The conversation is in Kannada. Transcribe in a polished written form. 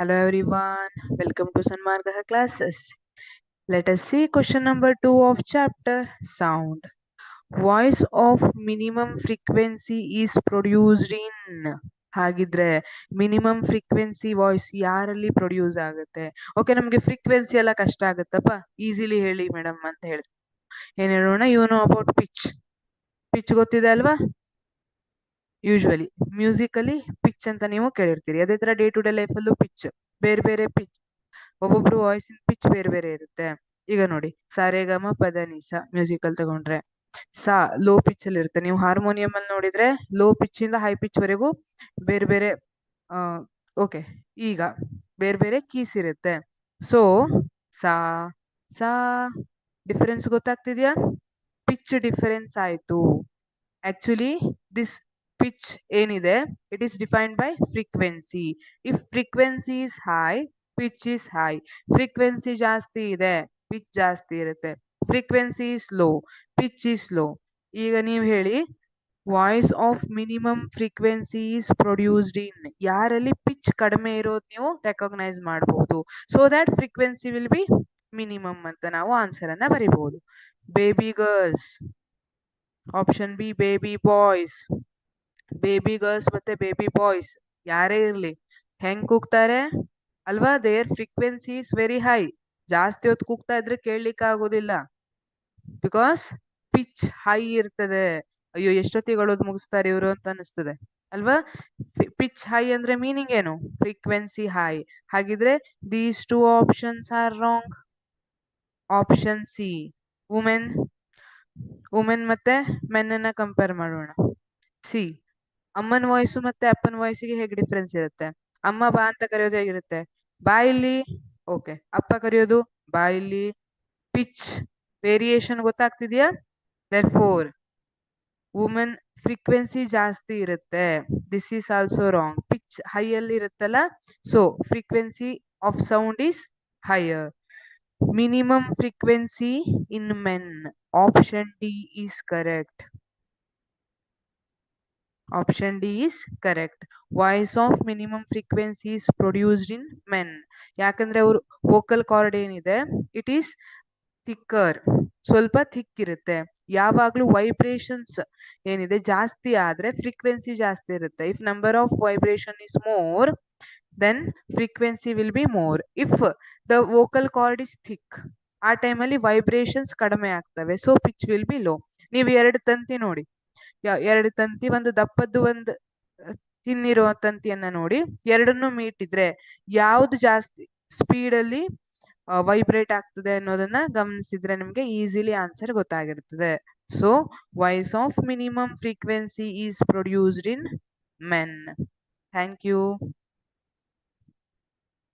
Hello everyone, welcome to Sanmarga classes. Let us see question number 2 of chapter Sound. Voice of minimum frequency is produced in ಹಾಗಿದ್ರೆ ಮಿನಿಮಮ್ ಫ್ರೀಕ್ವೆನ್ಸಿ ವಾಯ್ಸ್ ಯಾರಲ್ಲಿ ಪ್ರೊಡ್ಯೂಸ್ ಆಗುತ್ತೆ? ಓಕೆ, ನಮಗೆ ಫ್ರೀಕ್ವೆನ್ಸಿ ಎಲ್ಲ ಕಷ್ಟ ಆಗುತ್ತಪ್ಪ, ಈಸಿಲಿ ಹೇಳಿ ಮೇಡಮ್ ಅಂತ ಹೇಳ್ತೀವಿ. ಏನ್ ಹೇಳೋಣ? You know about pitch. Pitch ಗೊತ್ತಿದೆ ಅಲ್ವಾ? ಯೂಶುವಲಿ ಮ್ಯೂಸಿಕಲಿ ಪಿಚ್ ಅಂತ ನೀವು ಕೇಳಿರ್ತೀರಿ. ಅದೇ ತರ ಡೇ ಟು ಡೇ ಲೈಫ್ ಅಲ್ಲೂ ಪಿಚ್, ಬೇರೆ ಬೇರೆ ಪಿಚ್, ಒಬ್ಬೊಬ್ರು ವಾಯ್ಸ್ ಇನ್ ಪಿಚ್ ಬೇರೆ ಬೇರೆ ಇರುತ್ತೆ. ಈಗ ನೋಡಿ, ಸಾರೆಗಮ ಪದನಿಸ ಮ್ಯೂಸಿಕಲ್ ತಗೊಂಡ್ರೆ ಸಾ ಲೋ ಪಿಚ್ ಅಲ್ಲಿ ಇರುತ್ತೆ. ನೀವು ಹಾರ್ಮೋನಿಯಂ ಅಲ್ಲಿ ನೋಡಿದ್ರೆ ಲೋ ಪಿಚ್ ಇಂದ ಹೈ ಪಿಚ್ ವರೆಗೂ ಬೇರೆ ಬೇರೆ ಓಕೆ, ಈಗ ಬೇರೆ ಬೇರೆ ಕೀಸ್ ಇರುತ್ತೆ. ಸೊ ಸಾ ಸಾ ಡಿಫರೆನ್ಸ್ ಗೊತ್ತಾಗ್ತಿದ್ಯಾ? ಪಿಚ್ ಡಿಫರೆನ್ಸ್ ಆಯ್ತು. ಆಕ್ಚುಲಿ ದಿಸ್ ಪಿಚ್ ಏನಿದೆ, it is defined by frequency. If frequency is high, pitch is high. Frequency ಜಾಸ್ತಿ ಇದೆ, ಪಿಚ್ ಜಾಸ್ತಿ ಇರುತ್ತೆ. Frequency is low, pitch is low. ಈಗ ನೀವು ಹೇಳಿ, voice of minimum frequency is produced in, ಯಾರಲ್ಲಿ ಪಿಚ್ ಕಡಿಮೆ ಇರೋದು ನೀವು ರೆಕಗ್ನೈಸ್ ಮಾಡಬಹುದು. So that frequency will be minimum ಅಂತ ನಾವು ಆನ್ಸರ್ ಅನ್ನ ಬರಿಬಹುದು. Baby girls, option B baby boys. Baby girls ಮತ್ತೆ ಬೇಬಿ ಬಾಯ್ಸ್ ಯಾರೇ ಇರ್ಲಿ ಹೆಂಗ್ ಕೂಗ್ತಾರೆ ಅಲ್ವಾ? There frequency is very high. ಜಾಸ್ತಿ ಹೊತ್ತು ಕೂಗ್ತಾ ಇದ್ರೆ ಕೇಳಲಿಕ್ಕೆ ಆಗೋದಿಲ್ಲ, ಬಿಕಾಸ್ ಪಿಚ್ ಹೈ ಇರ್ತದೆ. ಅಯ್ಯೋ, ಎಷ್ಟೊತ್ತಿಗಳೋದು ಮುಗಿಸ್ತಾರೆ ಇವರು ಅಂತ ಅನಿಸ್ತದೆ ಅಲ್ವಾ? ಪಿಚ್ ಹೈ ಅಂದ್ರೆ ಮೀನಿಂಗ್ ಏನು? Frequency high. ಹಾಗಿದ್ರೆ these two options are wrong. Option C women. Women ಮತ್ತೆ ಮೆನ್ ಅನ್ನ ಕಂಪೇರ್ ಮಾಡೋಣ. ಸಿ, ಅಮ್ಮನ ವಾಯ್ಸು ಮತ್ತೆ ಅಪ್ಪನ ವಾಯ್ಸಿಗೆ ಹೇಗೆ ಡಿಫ್ರೆನ್ಸ್ ಇರುತ್ತೆ? ಅಮ್ಮ ಬಾ ಅಂತ ಕರೆಯೋದು ಹೇಗಿರುತ್ತೆ? ಬಾ ಇಲ್ಲಿ. ಓಕೆ, ಅಪ್ಪ ಕರೆಯೋದು ಬಾ ಇಲ್ಲಿ. ಪಿಚ್ ವೇರಿಯೇಷನ್ ಗೊತ್ತಾಗ್ತಿದ್ಯಾ? ದೇರ್ಫೋರ್ ವುಮೆನ್ ಫ್ರೀಕ್ವೆನ್ಸಿ ಜಾಸ್ತಿ ಇರುತ್ತೆ. This is also wrong. Pitch high ಅಲ್ಲಿ ಇರುತ್ತಲ್ಲ, so frequency of sound is higher. Minimum frequency in men. Option D is correct. Option D is correct. Voice of minimum frequency is produced in men. ಯಾಕಂದ್ರೆ ಅವ್ರ ವೋಕಲ್ ಕಾರ್ಡ್ ಏನಿದೆ, ಇಟ್ ಈಸ್ ಥಿಕ್ಕರ್, ಸ್ವಲ್ಪ ಥಿಕ್ ಇರುತ್ತೆ. ಯಾವಾಗ್ಲೂ ವೈಬ್ರೇಷನ್ಸ್ ಏನಿದೆ ಜಾಸ್ತಿ ಆದ್ರೆ ಫ್ರೀಕ್ವೆನ್ಸಿ ಜಾಸ್ತಿ ಇರುತ್ತೆ. If number of vibration is more, then frequency will be more. If the vocal cord is thick, ಆ ಟೈಮಲ್ಲಿ ವೈಬ್ರೇಷನ್ಸ್ ಕಡಿಮೆ ಆಗ್ತವೆ, so pitch will be low. ನೀವು ಎರಡು ತಂತಿ ನೋಡಿ, ಎರಡು ತಂತಿ, ಒಂದು ದಪ್ಪದ್ದು ಒಂದು ತಿನ್ನಿರುವ ತಂತಿಯನ್ನ ನೋಡಿ, ಎರಡನ್ನು ಮೀಟಿದ್ರೆ ಯಾವ್ದು ಜಾಸ್ತಿ ಸ್ಪೀಡ್ ಅಲ್ಲಿ ವೈಬ್ರೇಟ್ ಆಗ್ತದೆ ಅನ್ನೋದನ್ನ ಗಮನಿಸಿದ್ರೆ ನಿಮ್ಗೆ ಈಸಿಲಿ ಆನ್ಸರ್ ಗೊತ್ತಾಗಿರ್ತದೆ. So voice of minimum frequency is produced in men. Thank you.